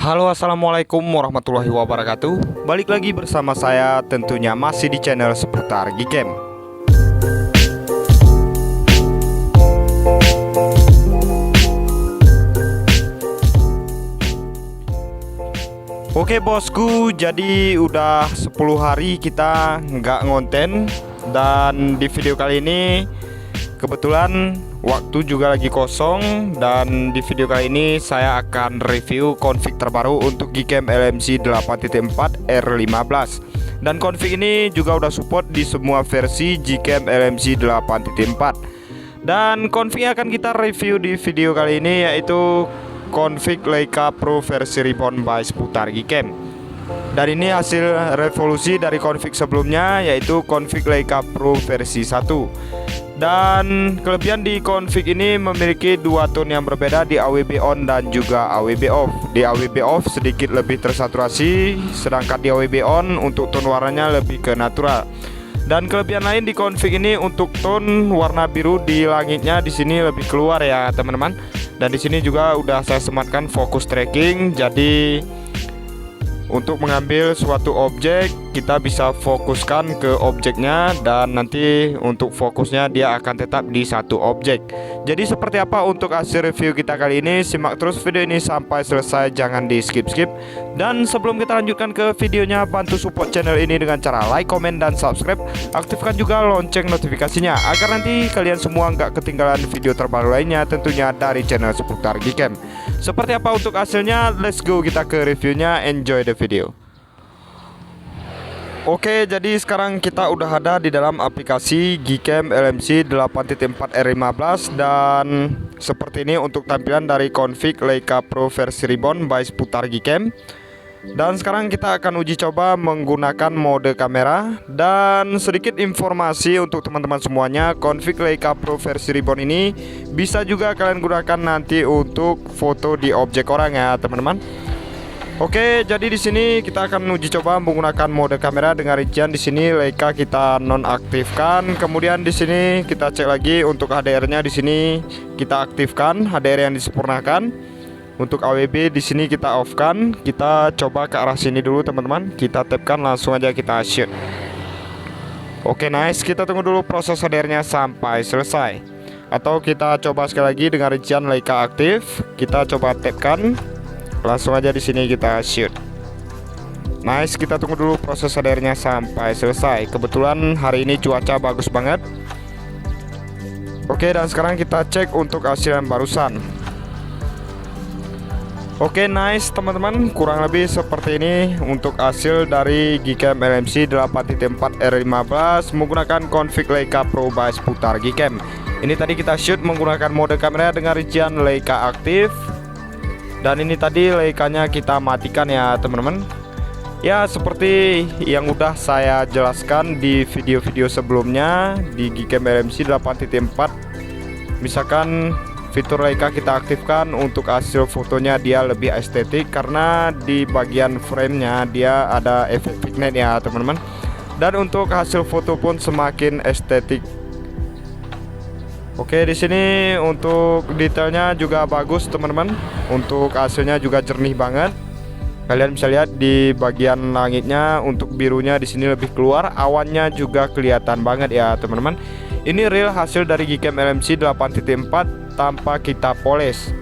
Halo, assalamualaikum warahmatullahi wabarakatuh. Balik lagi bersama saya, tentunya masih di channel seputar Gcam. Oke bosku, jadi udah 10 hari kita nggak ngonten. Dan di video kali ini kebetulan waktu juga lagi kosong. Dan di video kali ini saya akan review config terbaru untuk Gcam LMC 8.4 R15. Dan config ini juga udah support di semua versi Gcam LMC 8.4. Dan config yang akan kita review di video kali ini yaitu config Leica Pro versi Reborn by seputar Gcam. Dan ini hasil revolusi dari config sebelumnya yaitu config Leica Pro versi 1. Dan kelebihan di config ini memiliki dua tone yang berbeda di AWB on dan juga AWB off. Di AWB off sedikit lebih tersaturasi, sedangkan di AWB on untuk tone warnanya lebih ke natural. Dan kelebihan lain di config ini untuk tone warna biru di langitnya di sini lebih keluar ya teman-teman. Dan di sini juga udah saya sematkan fokus tracking, jadi untuk mengambil suatu objek kita bisa fokuskan ke objeknya dan nanti untuk fokusnya dia akan tetap di satu objek. Jadi seperti apa untuk hasil review kita kali ini? Simak terus video ini sampai selesai, jangan di skip-skip. Dan sebelum kita lanjutkan ke videonya, bantu support channel ini dengan cara like, komen, dan subscribe. Aktifkan juga lonceng notifikasinya agar nanti kalian semua nggak ketinggalan video terbaru lainnya tentunya dari channel seputar Gcam. Seperti apa untuk hasilnya? Let's go kita ke reviewnya. Enjoy the video. Oke, jadi sekarang kita udah ada di dalam aplikasi Gcam LMC 8.4 R15. Dan seperti ini untuk tampilan dari config Leica Pro versi Reborn by seputar Gcam. Dan sekarang kita akan uji coba menggunakan mode kamera. Dan sedikit informasi untuk teman-teman semuanya, config Leica Pro versi Reborn ini bisa juga kalian gunakan nanti untuk foto di objek orang ya teman-teman. Oke, jadi di sini kita akan uji coba menggunakan mode kamera dengan rincian di sini Leica kita nonaktifkan. Kemudian di sini kita cek lagi untuk HDR-nya, di sini kita aktifkan HDR yang disempurnakan. Untuk AWB di sini kita off-kan. Kita coba ke arah sini dulu teman-teman. Kita tap-kan, langsung aja kita shoot. Oke, nice. Kita tunggu dulu proses HDR-nya sampai selesai. Atau kita coba sekali lagi dengan rincian Leica aktif. Kita coba tap-kan. Langsung aja di sini kita shoot. Nice, kita tunggu dulu proses HDR-nya sampai selesai. Kebetulan hari ini cuaca bagus banget. Oke, dan sekarang kita cek untuk hasil yang barusan. Oke, nice teman-teman, kurang lebih seperti ini untuk hasil dari Gcam LMC 8.4 R15 menggunakan config Leica Pro by seputar Gcam. Ini tadi kita shoot menggunakan mode kamera dengan rincian Leica aktif. Dan ini tadi Leicanya kita matikan ya teman-teman. Ya seperti yang udah saya jelaskan di video-video sebelumnya di Gcam LMC 8.4. Misalkan fitur Leica kita aktifkan, untuk hasil fotonya dia lebih estetik karena di bagian framenya dia ada efek vignette ya teman-teman. Dan untuk hasil foto pun semakin estetik. Oke, di sini untuk detailnya juga bagus teman-teman. Untuk hasilnya juga jernih banget. Kalian bisa lihat di bagian langitnya untuk birunya di sini lebih keluar, awannya juga kelihatan banget ya teman-teman. Ini real hasil dari Gcam LMC 8.4 tanpa kita poles.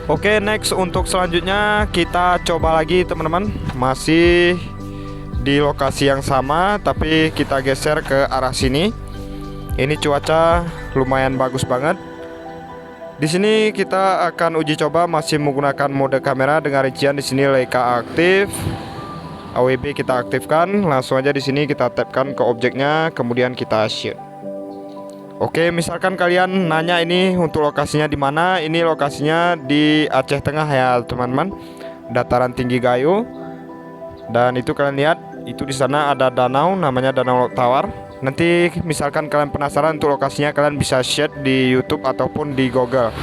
Oke, next untuk selanjutnya kita coba lagi teman-teman. Masih di lokasi yang sama tapi kita geser ke arah sini. Ini cuaca lumayan bagus banget. Di sini kita akan uji coba masih menggunakan mode kamera dengan rincian di sini Leica aktif. AWB kita aktifkan, langsung aja di sini kita tapkan ke objeknya, kemudian kita shoot. Oke, misalkan kalian nanya ini untuk lokasinya di mana? Ini lokasinya di Aceh Tengah ya teman-teman. Dataran tinggi Gayo. Dan itu kalian lihat, itu di sana ada danau namanya Danau Lok Tawar. Nanti misalkan kalian penasaran untuk lokasinya, kalian bisa search di YouTube ataupun di Google.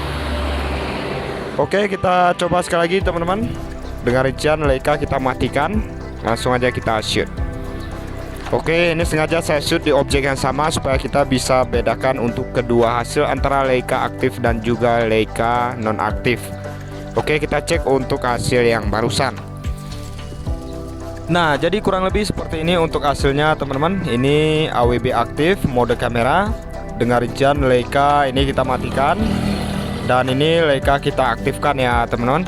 Oke, kita coba sekali lagi teman-teman. Dengan rincian Leica kita matikan, langsung aja kita shoot. Oke, ini sengaja saya shoot di objek yang sama supaya kita bisa bedakan untuk kedua hasil antara Leica aktif dan juga Leica nonaktif. Oke, kita cek untuk hasil yang barusan. Nah, jadi kurang lebih seperti ini untuk hasilnya teman-teman. Ini AWB aktif, mode kamera dengan rincian Leica ini kita matikan, dan ini Leica kita aktifkan ya teman-teman.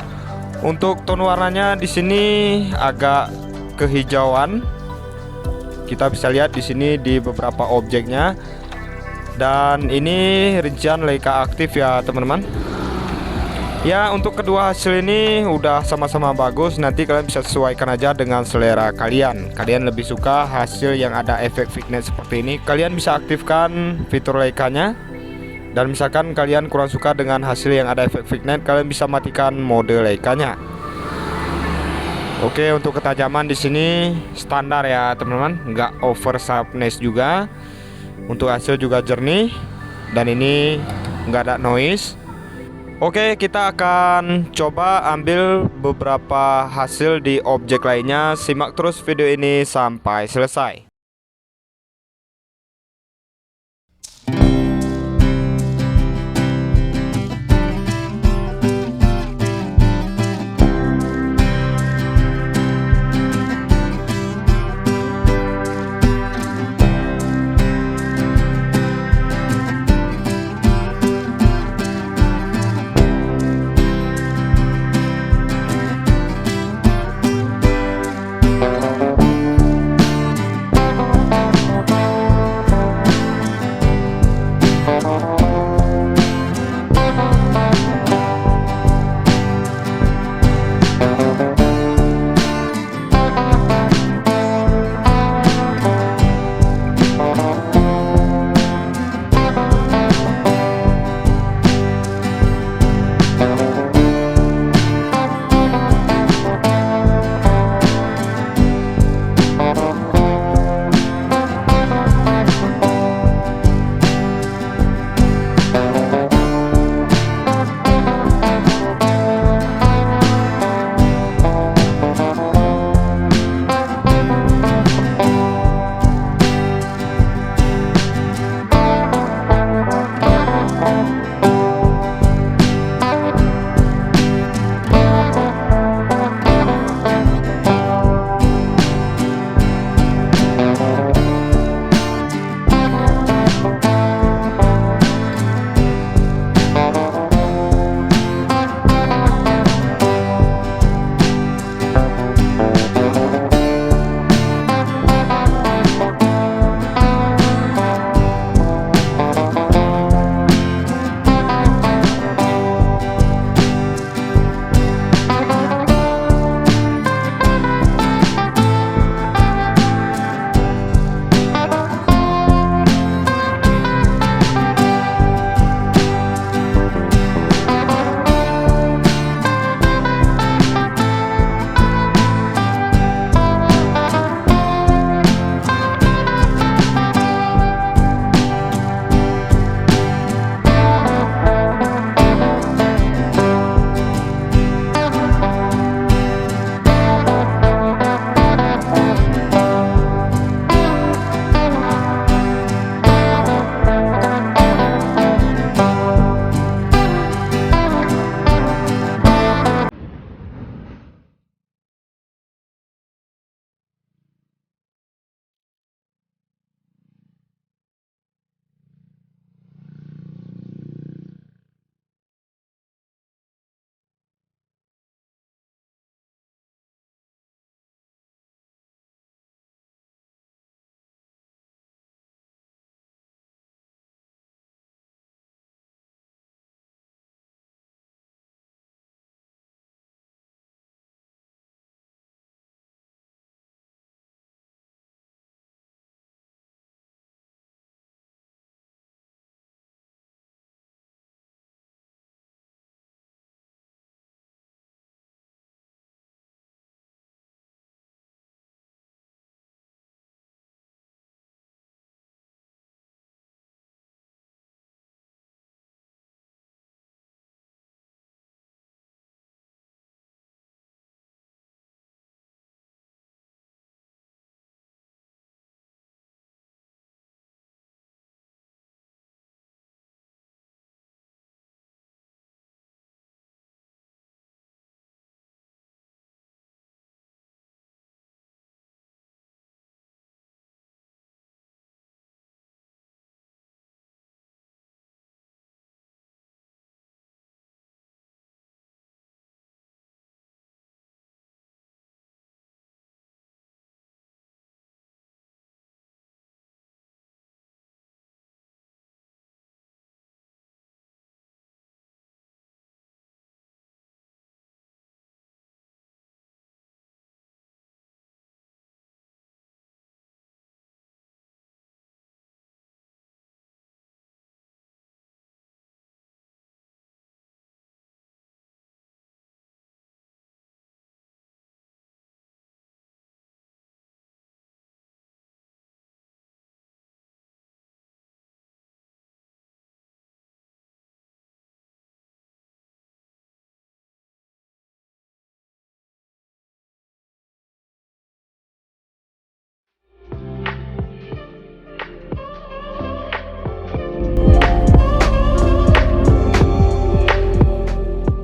Untuk tone warnanya di sini agak kehijauan. Kita bisa lihat di sini di beberapa objeknya. Dan ini rincian Leica aktif ya teman-teman. Ya, untuk kedua hasil ini udah sama-sama bagus. Nanti kalian bisa sesuaikan aja dengan selera kalian. Kalian lebih suka hasil yang ada efek vignette seperti ini, kalian bisa aktifkan fitur Leica-nya. Dan misalkan kalian kurang suka dengan hasil yang ada efek vignette, kalian bisa matikan mode Leica-nya. Oke, untuk ketajaman di sini standar ya teman-teman, nggak over sharpness juga. Untuk hasil juga jernih, dan ini nggak ada noise. Oke, kita akan coba ambil beberapa hasil di objek lainnya. Simak terus video ini sampai selesai.